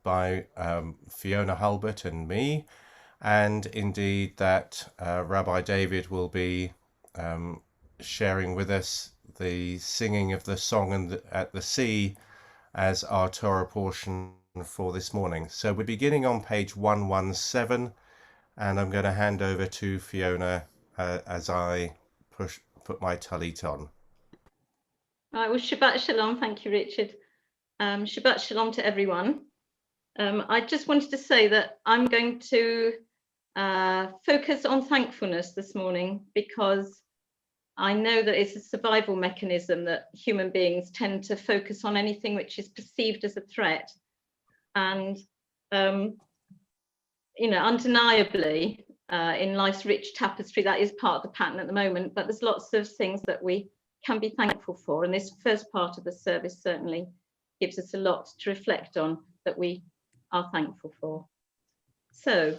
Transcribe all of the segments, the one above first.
by Fiona Hulbert and me, and indeed that Rabbi David will be sharing with us the singing of the song at the sea as our Torah portion for this morning. So we're beginning on page 117, and I'm going to hand over to Fiona as I put my talit on. Right, well, Shabbat Shalom. Thank you, Richard. Shabbat Shalom to everyone. I just wanted to say that I'm going to focus on thankfulness this morning, because I know that it's a survival mechanism that human beings tend to focus on anything which is perceived as a threat. And, undeniably, in life's rich tapestry, that is part of the pattern at the moment, but there's lots of things that we can be thankful for. And this first part of the service certainly gives us a lot to reflect on that we are thankful for. So,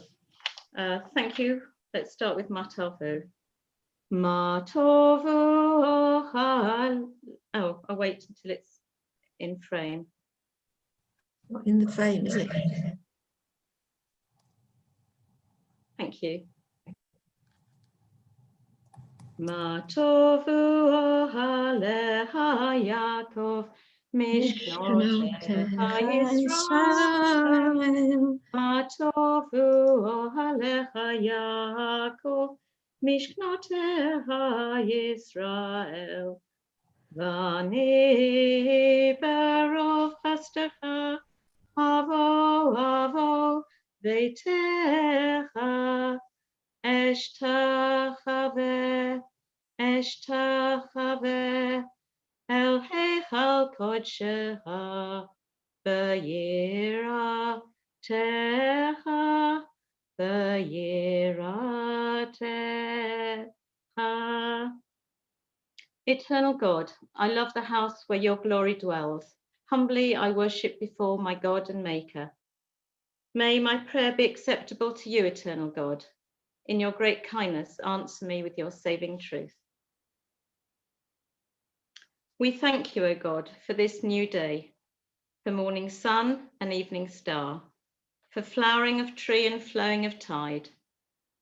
thank you. Let's start with Matavu. Matavu. Oh, I'll wait until it's in frame. Not in the frame, is it? Thank you. Matavu alecha Yaakov, Mishknotecha Yisrael. Matavu alecha Yaakov, Mishknotecha Yisrael. Vani berov chastecha, avo avo veitecha, Eshtachave el heichal kodshecha, b'yiratecha. Eternal God, I love the house where your glory dwells. Humbly I worship before my God and Maker. May my prayer be acceptable to you, eternal God. In your great kindness, answer me with your saving truth. We thank you, O God, for this new day, for morning sun and evening star, for flowering of tree and flowing of tide,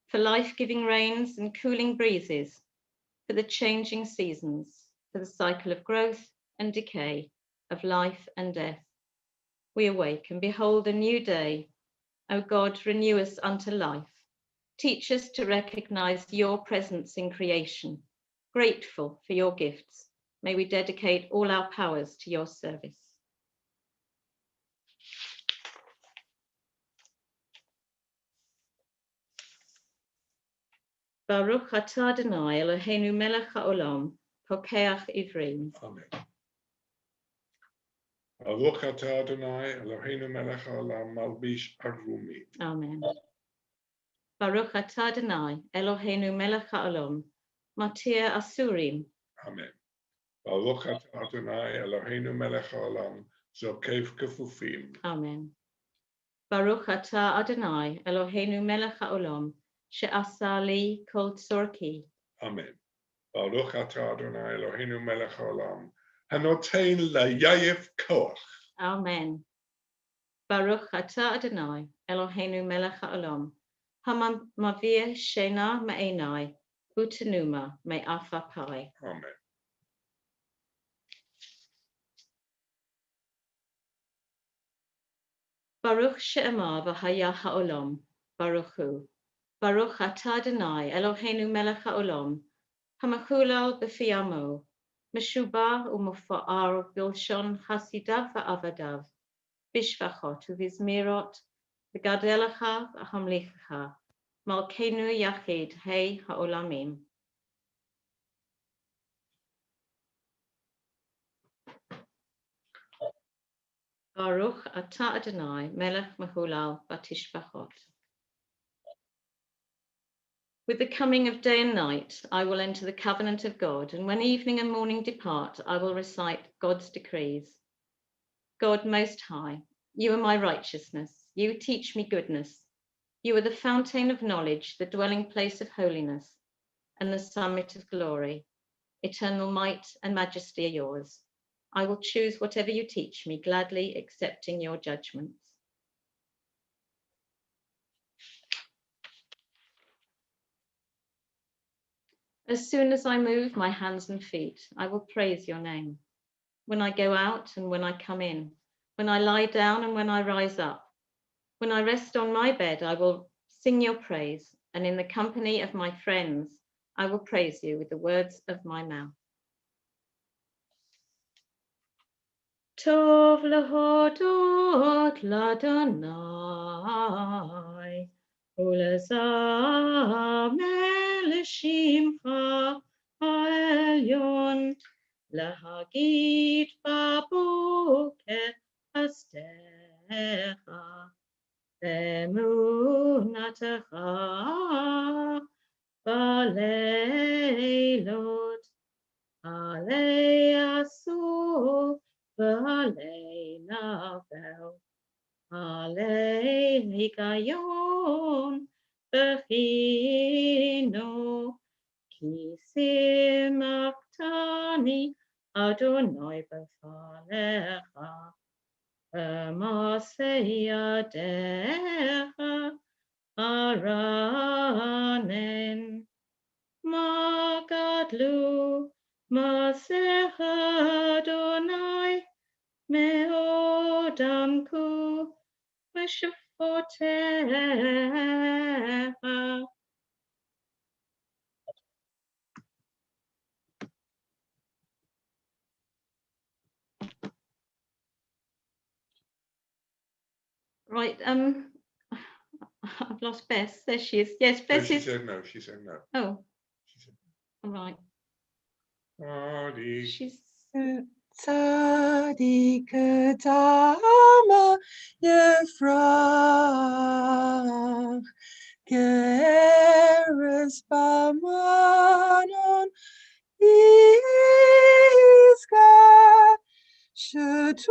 for life-giving rains and cooling breezes, for the changing seasons, for the cycle of growth and decay, of life and death. We awake and behold a new day. O God, renew us unto life. Teach us to recognize your presence in creation. Grateful for your gifts, may we dedicate all our powers to your service. Baruch atah Adonai Eloheinu melech haolam, pokeach ivrim. Amen. Baruch atah Adonai Eloheinu melech haolam, malbish arumi. Amen. Baruch atah Adonai Eloheinu melech haolam, matir asurim. Amen. Baruch atah Adonai Eloheinu melech haolam, zokef kefufim. Amen. Baruch atah Adonai Eloheinu melech haolam, she'asa li kol tzorki. Amen. Baruch atah Adonai Eloheinu melech haolam, hanotein layayef koach. Amen. Baruch atah Adonai Eloheinu melech haolam, hamavir shena me'enai, utenuma me'afapai. Amen. Baruch she'emar v'haya ha'olam, Baruch hu. Baruch atah Adonai Eloheinu melech haolam, hamachulal b'fi amo, meshubah u'mufa'ar bilshon chasidav v'avadav, bishvachot u'vizmirot, v'gadelecha v'hamlichecha, malkeinu yachid hei ha'olamim. Baruch atah Adonai melech mechulal v'tishbachot. With the coming of day and night, I will enter the covenant of God, and when evening and morning depart, I will recite God's decrees. God Most High, you are my righteousness. You teach me goodness. You are the fountain of knowledge, the dwelling place of holiness, and the summit of glory. Eternal might and majesty are yours. I will choose whatever you teach me, gladly accepting your judgments. As soon as I move my hands and feet, I will praise your name. When I go out and when I come in, when I lie down and when I rise up, when I rest on my bed, I will sing your praise, and in the company of my friends, I will praise you with the words of my mouth. Tov lehodot l'Adonai, ולזמר לשמך העליון, להגיד בבוקר חסדך, אמונתך בלילות, עלי אסור ועלי נבל, עלי היגיון בחינוך, כי שימחתני אדוני בפניך, במעשה ידיך ארנן. מה גדלו מעשיך אדוני, מאוד עמקו ושפטותיך. Right, I've lost Bess. There she is. Yes, No, Bess she is. said no. She said no. Oh, She said all right. Adi. She's. Tzadik dama yefrach, geres bamanon yizkar, shetulim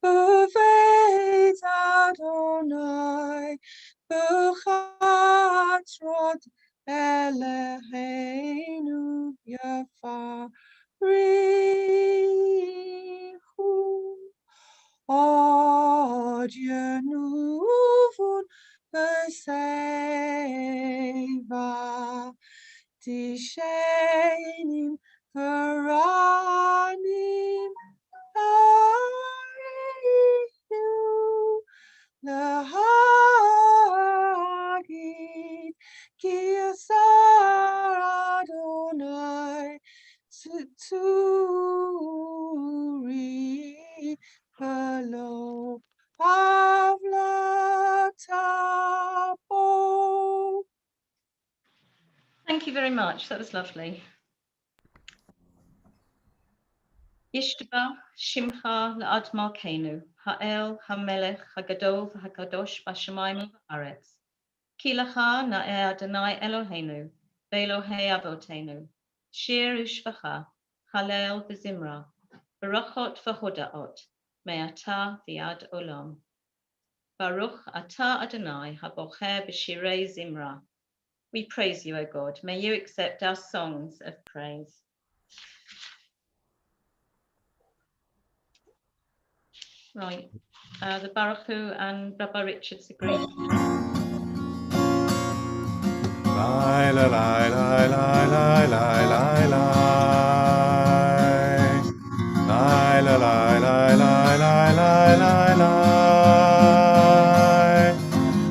b'veit Adonai, b'chatzrot Eloheinu yafarichu, od yenuvun b'seiva, tishenim v'ranim arihu, lahagid ki asar Adonai tzuri v'lo avlatapo. Thank you very much. That was lovely. Yishtabach Shimcha La'ad Malkeinu, Ha'el HaMelech HaGadol HaKadosh B'Shamayim U'Haaretz. Ki Lacha Na'eh Adonai Eloheinu, Ve'Elohei Avoteinu, Shir U'Shvacha, Halel V'Zimra, Barachot V'Hodaot, Me'ata V'Yad Olam. Baruch Atah Adonai HaBocher B'Shirei Zimra. We praise you, O God. May you accept our songs of praise. Right, the Baruch Hu and Rabbi Richard's agreed. Lai la lai lai lai lai lai lai lai. Lai la lai lai lai lai lai lai lai.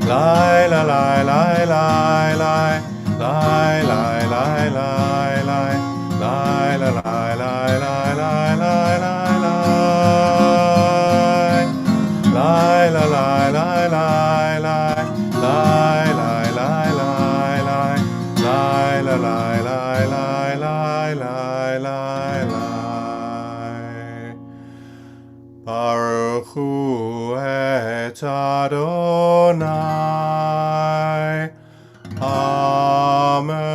Lai la lai lai lai lai. Lai lai lai lai lai. Lai la lai lai lai lai lai lai lai. Lai la lai lai lai lai. Lai lai lai lai lai. Lai la lai lai lai lai lai lai lai. Baruch Hu et Adonai Adonai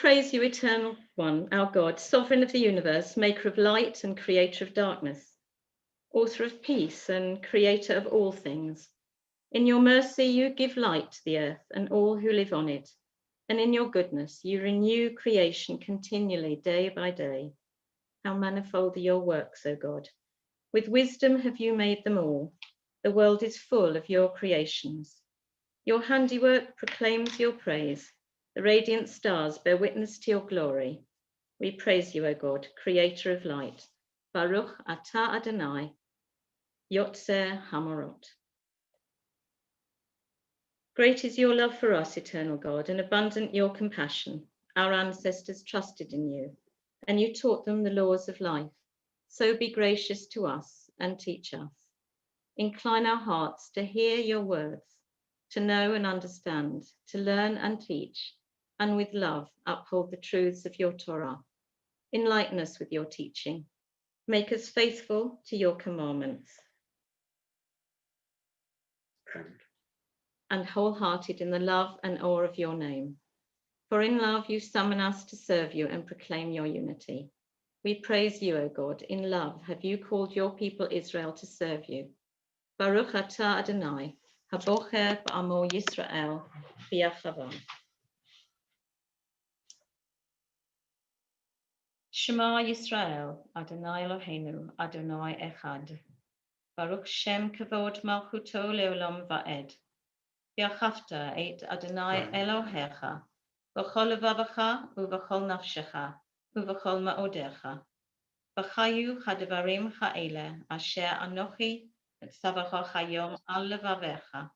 praise you, Eternal One, our God, Sovereign of the universe, maker of light and creator of darkness, author of peace and creator of all things. In your mercy, you give light to the earth and all who live on it. And in your goodness, you renew creation continually, day by day. How manifold are your works, O God. With wisdom have you made them all. The world is full of your creations. Your handiwork proclaims your praise. The radiant stars bear witness to your glory. We praise you, O God, creator of light. Baruch atah Adonai, Yotzer Hamorot. Great is your love for us, eternal God, and abundant your compassion. Our ancestors trusted in you, and you taught them the laws of life. So be gracious to us and teach us. Incline our hearts to hear your words, to know and understand, to learn and teach, and with love uphold the truths of your Torah. Enlighten us with your teaching. Make us faithful to your commandments. And wholehearted in the love and awe of your name. For in love you summon us to serve you and proclaim your unity. We praise you, O God. In love have you called your people Israel to serve you. Baruch atah Adonai, habocher b'amo Yisrael, b'yachava. Shema Yisrael, Adonai Eloheinu, Adonai Echad. Baruch Shem kavod malchuto leolam va'ed. V'achafta et Adonai Elohecha, v'chol levavecha uv'chol nafshecha, uv'chol ma'odecha. V'chayu chadvarim ha'ele, asher anochi etzavacha chayom al levavecha.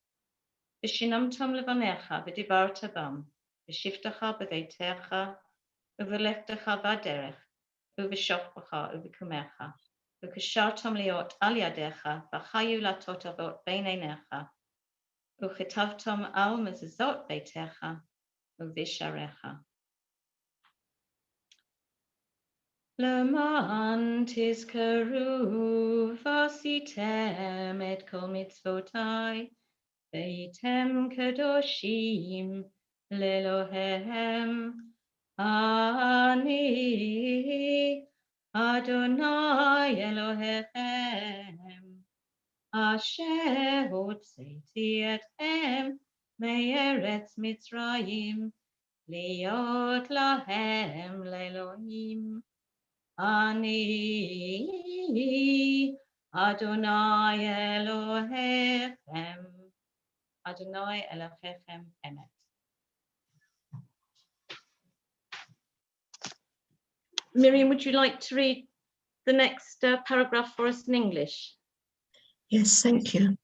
V'shinamtam levanecha v'dibarta bam, v'shiftecha b'veitecha, uv'lechtecha b'aderech, uv'shokbecha uv'kumecha, v'kashartam liot al yadecha, v'chayu latot avot beinenecha, Uchetavtom al mezuzot beitecha, uvisharecha. Leman tizkaru vasitem et kol mitzvotai, veitem kadoshim lelohem. Ani Adonai Elohechem. Asher hotzeiti etchem me'eretz Mitzrayim liot lahem le'Elohim. Ani Adonai Elohechem. Adonai Elohechem emet. Miriam, would you like to read the next paragraph for us in English? Yes, thank you.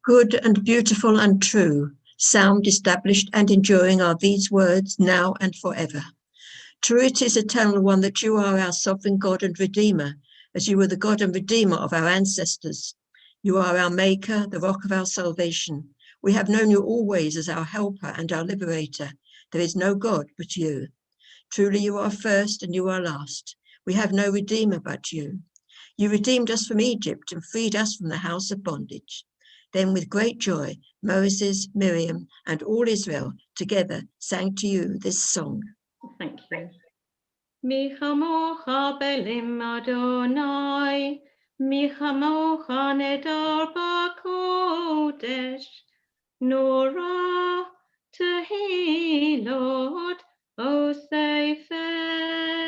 Good and beautiful and true, sound, established and enduring are these words now and forever. True it is, Eternal One, that you are our sovereign God and Redeemer, as you were the God and Redeemer of our ancestors. You are our Maker, the rock of our salvation. We have known you always as our helper and our liberator. There is no God but you. Truly you are first and you are last. We have no Redeemer but you. You redeemed us from Egypt and freed us from the house of bondage. Then with great joy, Moses, Miriam, and all Israel together sang to you this song. Thank you. Mi chamocha belim Adonai, mi chamocha nedar b'kodesh, nora tehilot o seifele.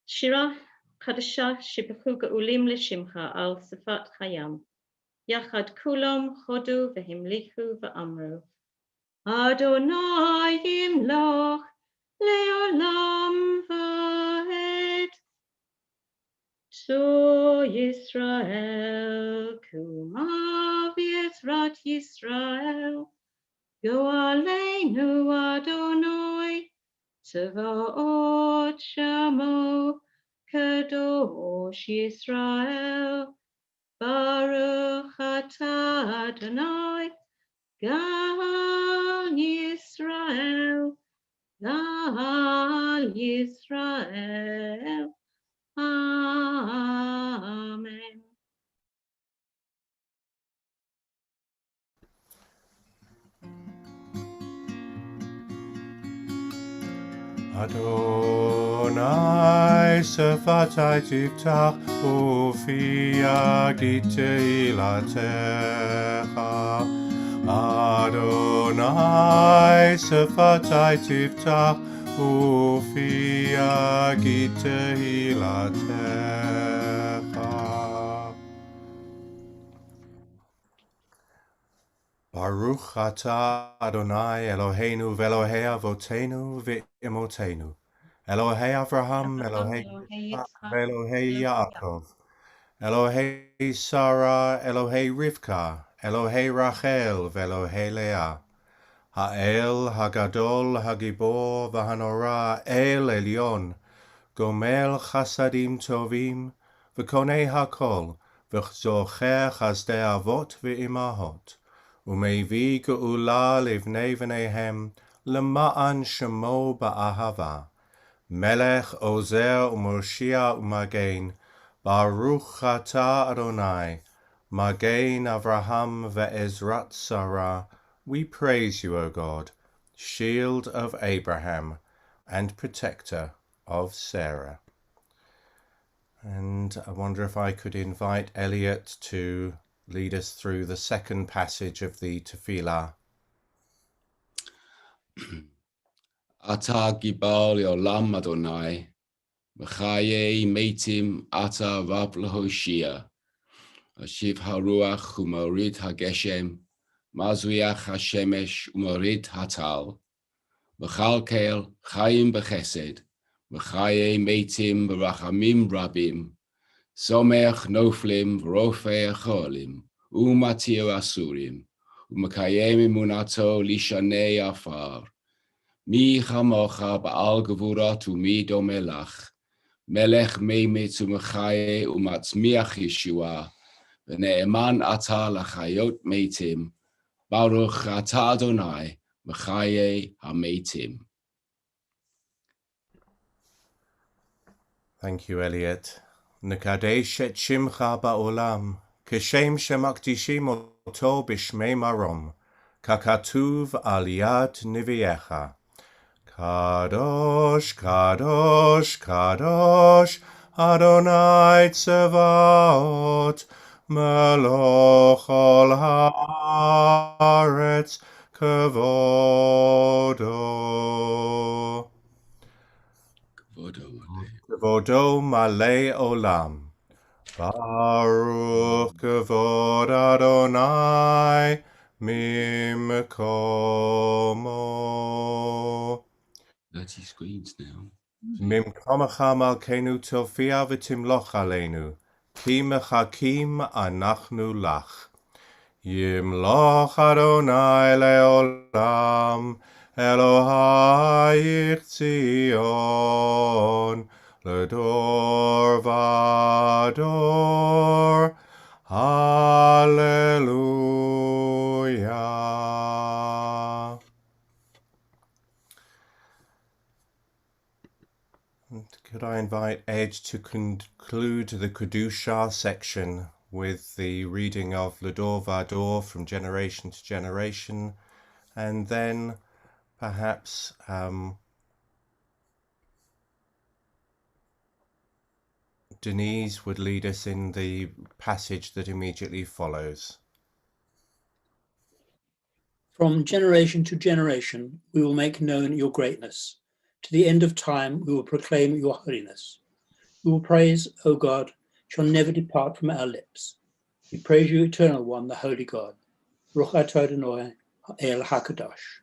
Shira Chadasha shibachu ga'ulim l'shimcha al sefat chayam. Yachad kulam chodu v'himlichu v'amru. Adonai yimloch leolam va'ed. To Yisrael kuma v'yezrat Yisrael. Go'aleinu Adonai tzvaot shamo kadosh Yisrael. Baruch atah Adonai Gal Yisrael, Gal Yisrael. Amen. Adonai sefatai tiftach ufiag tehilatecha. Adonai sefatai tiftach ufiag tehilatecha. Baruch atah Adonai Eloheinu ve'Elohei avotenu ve'imotenu. Elohei Avraham, Elohei Yitzchak, Elohei Yaakov. Elohei Sarah, Elohei Rivka, Elohei Rachel, ve'Elohei Leah. Ha'el, Hagadol, Hagibor, v'Hanora, El Elyon. Gomel Chasadim Tovim, v'Konei Hakol, v'Zocher Chazdei Avot ve'Imahot. Umevi geula livnei v'neihem, lema'an shemo ba'ahava. Melech Ozer u'Moshia u'Magen, Baruch atah Adonai, Magen Avraham ve'Ezrat Sarah. We praise you, O God, shield of Abraham and protector of Sarah. And I wonder if I could invite Elliot to lead us through the second passage of the Tefillah. Ata gibal leolam Adonai, v'chaye meitim ata vav lehoshia, ashiv haruach u'morid hageshem, mazuyach hashemesh u'morid hatal, v'chalkel chayim b'chesed, v'chaye meitim b'rachamim rabim, somech noflim v'rofei acholim, u'matir asurim, u'makayem imunato lishanei afar, Mi chamocha ba'al gevurat u'mi domelach, melech meimitz u'mechaye u'matzmiach Yeshua, v'ne'eman ata lachayot meitim, Baruch ata Adonai, mechaye ha'meitim. Thank you, Elliot. Nekadesh et shimcha ba'olam, keshem shemakdishim oto b'shmei marom, kakatuv al yad niviecha. Kadosh, Kadosh, Kadosh, Adonai Tzevaot, Meloch ol haaretz kevodo. Kevodo malei olam. Baruch kevod Adonai mimkomo. 30 screens now. Mimkomacha malkeinu tofia v'timloch aleinu, ki mechakim anachnu lach. Yimloch Adonai leolam, Elohai Tzion, ledor vador. Hallelujah. Could I invite Ed to conclude the Kedusha section with the reading of Ledor Vador from generation to generation, and then perhaps Denise would lead us in the passage that immediately follows. From generation to generation, we will make known your greatness. To the end of time, we will proclaim your holiness. We will praise, O God, shall never depart from our lips. We praise you, Eternal One, the Holy God. Baruch atah Adonai, El HaKadosh.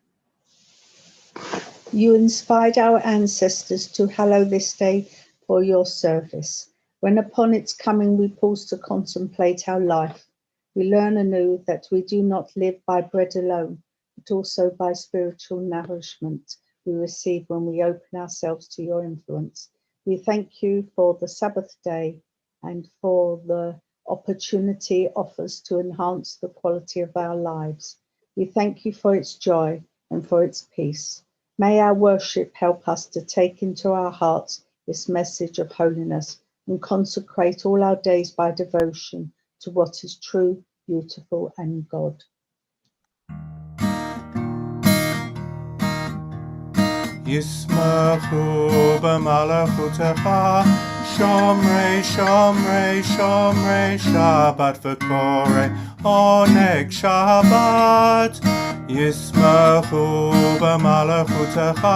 You inspired our ancestors to hallow this day for your service. When upon its coming we pause to contemplate our life, we learn anew that we do not live by bread alone, but also by spiritual nourishment we receive when we open ourselves to your influence. We thank you for the Sabbath day and for the opportunity it offers to enhance the quality of our lives. We thank you for its joy and for its peace. May our worship help us to take into our hearts this message of holiness and consecrate all our days by devotion to what is true, beautiful, and God. ישמחו במלכותך, שומרי שומרי שומרי שבת וקורא עונג שבת. ישמחו במלכותך,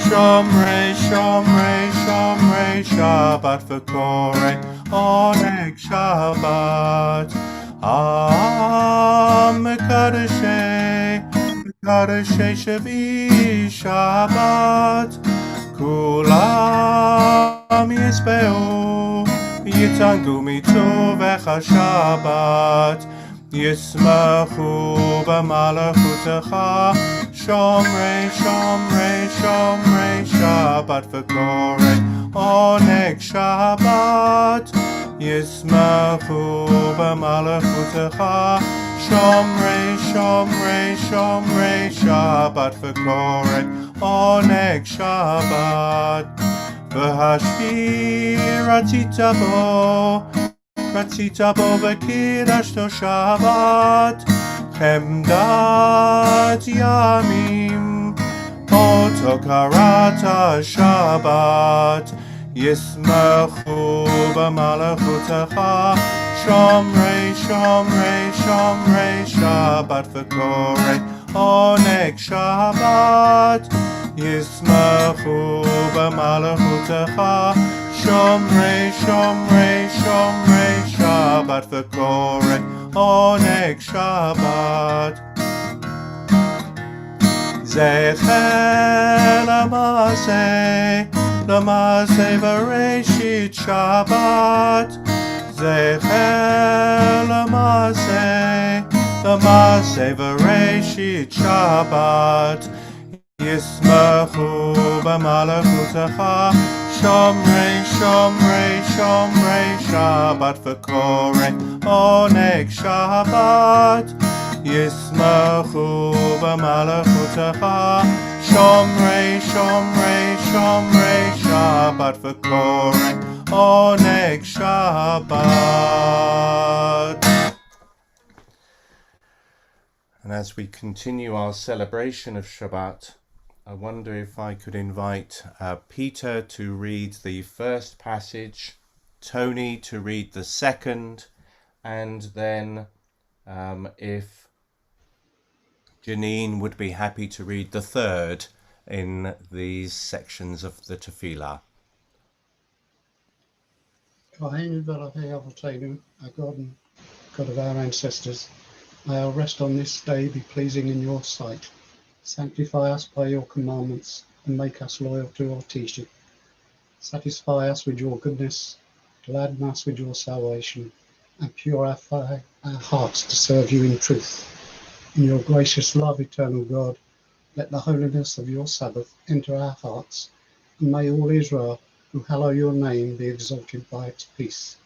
שומרי שומרי שומרי שבת וקורא עונג שבת. מקדשי שביעי שבת, כולם ישבעו יתענגו מטובך שבת. ישמחו במלכותך, שומרי שומרי שומרי שבת וקורא עונג שבת. ישמחו במלכותך, שומרי שומרי שומרי שבת וקורא עונג שבת. והשביעי רצית בו וקידשתו שבת, חמדת ימים אותו קראת שבת. ישמחו במלכותך, שומרי שומרי שומרי שבת וקורא עונג שבת. ישמחו במלכותך, שומרי שומרי שומרי שבת וקורא עונג שבת. זכר למעשה בראשית שבת, זכר למעשה בראשית שבת. ישמחו במלכותך, שומרי שומרי שומרי שבת וקורא עונג שבת. ישמחו במלכותך, שומרי שומרי שומרי שבת וקורא עונג שבת. And as we continue our celebration of Shabbat, I wonder if I could invite Peter to read the first passage, Tony to read the second, and then if Janine would be happy to read the third in these sections of the Tefillah. Our God and God of our ancestors, may our rest on this day be pleasing in your sight. Sanctify us by your commandments and make us loyal to your teaching. Satisfy us with your goodness, gladden us with your salvation, and purify our hearts to serve you in truth. In your gracious love, eternal God, let the holiness of your Sabbath enter our hearts, and may all Israel who hallow your name be exalted by its peace.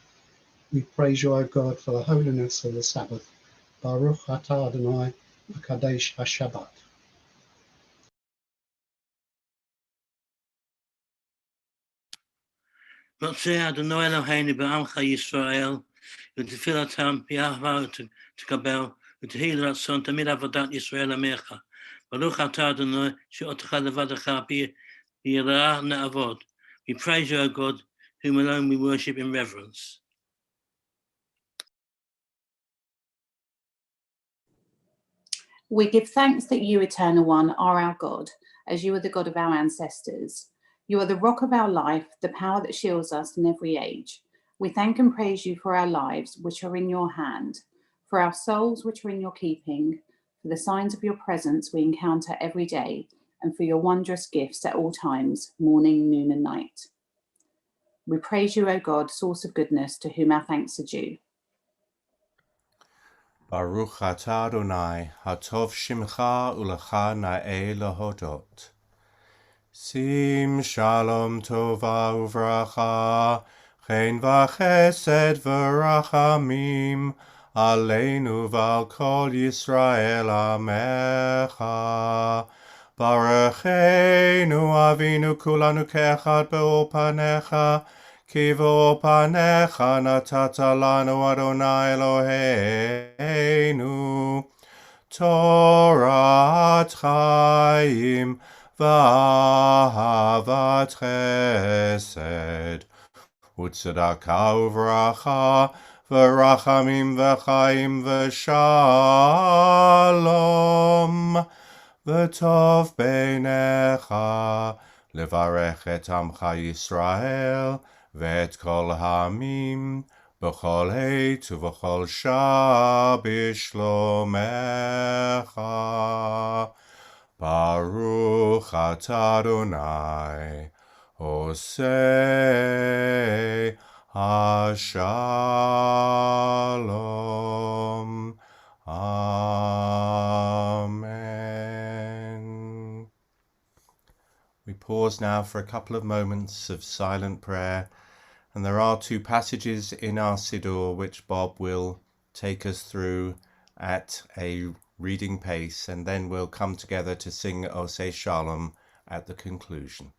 We praise you, O God, for the holiness of the Sabbath. Baruch atah Adonai, Mekadesh HaShabbat. Motzei Adonai Eloheinu b'amcha Yisrael, v'tefilatam b'yahva t'kabel, v'tehi l'ratzon tamid avodat Yisrael amecha. Baruch atah Adonai she'otecha levadecha b'yirah ne'avod. We praise you, O God, whom alone we worship in reverence. We give thanks that you, Eternal One, are our God, as you are the God of our ancestors. You are the rock of our life, the power that shields us in every age. We thank and praise you for our lives, which are in your hand, for our souls, which are in your keeping, for the signs of your presence we encounter every day, and for your wondrous gifts at all times, morning, noon, and night. We praise you, O God, source of goodness, to whom our thanks are due. Baruch atah Adonai, hatov shimcha ulecha na'eh lahodot. Sim shalom tova uvracha, chen v'chesed v'rachamim, aleinu v'al kol Yisrael amecha. Barucheinu avinu kulanu kechad be'or panecha, ki v'or panecha natata lanu Adonai Eloheinu. Torah chaim ואהבת חסד, וצדקה וברכה, ורחמים וחיים ושלום, וטוב בעיניך לברך את עמך ישראל, ואת כל העמים, בכל עת ובכל שעה בשלומך. ברוך אתה אדוני, עושה השלום. Amen. We pause now for a couple of moments of silent prayer, and there are two passages in our Siddur which Bob will take us through at a reading pace, and then we'll come together to sing Oseh Shalom at the conclusion.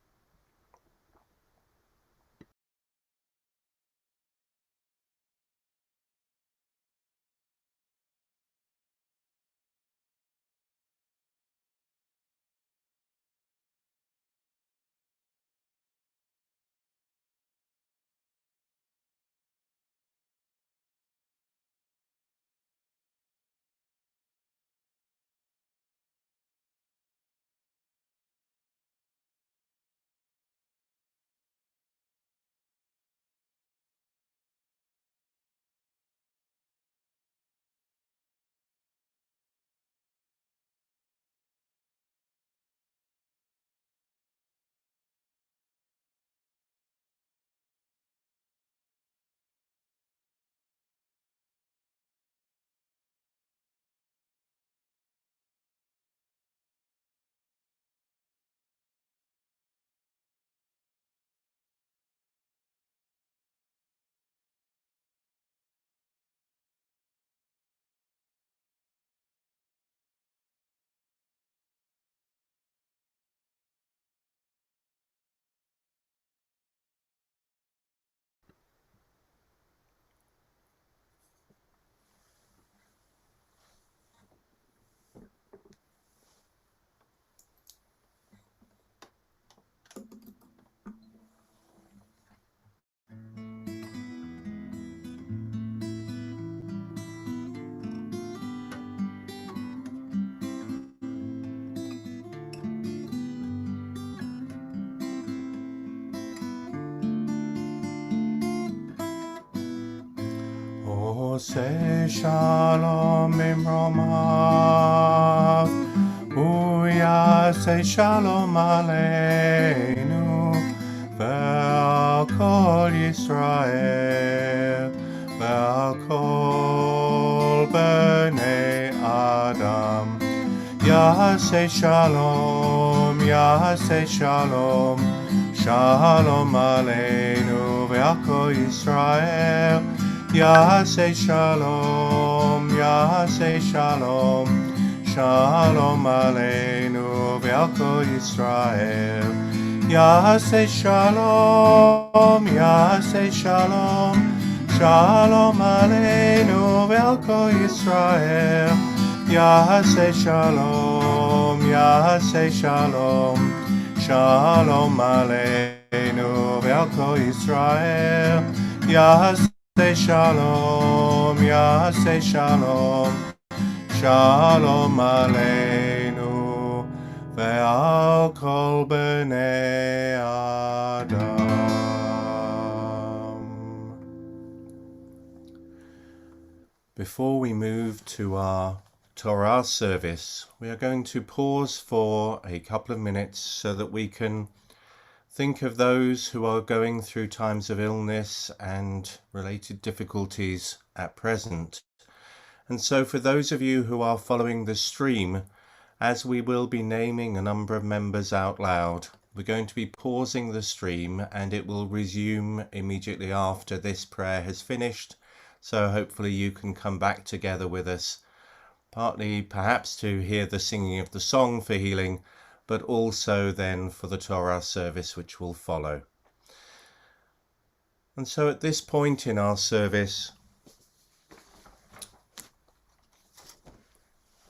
Oseh Shalom Imromav, Uyaseh Shalom Aleinu, Ve'al Kol Yisrael, Ve'al Kol Bnei Adam. Yaseh Shalom, Yaseh Shalom, Shalom Aleinu, Ve'al Kol Yisrael. Yaseh Shalom, Yaseh Shalom, Shalom Aleinu ve'al kol Yisrael. Yaseh Shalom, Yaseh Shalom, Shalom Aleinu ve'al kol Yisrael. Yaseh Shalom, Yaseh Shalom, Shalom Aleinu ve'al kol Yisrael. Yaseh Shalom, Yaseh Shalom, Shalom Aleinu ve'al kol bnei Adam. Before we move to our Torah service, we are going to pause for a couple of minutes so that we can think of those who are going through times of illness and related difficulties at present. And so for those of you who are following the stream, as we will be naming a number of members out loud, we're going to be pausing the stream and it will resume immediately after this prayer has finished. So hopefully you can come back together with us, partly perhaps to hear the singing of the song for healing, but also then for the Torah service which will follow. And so at this point in our service,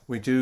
we do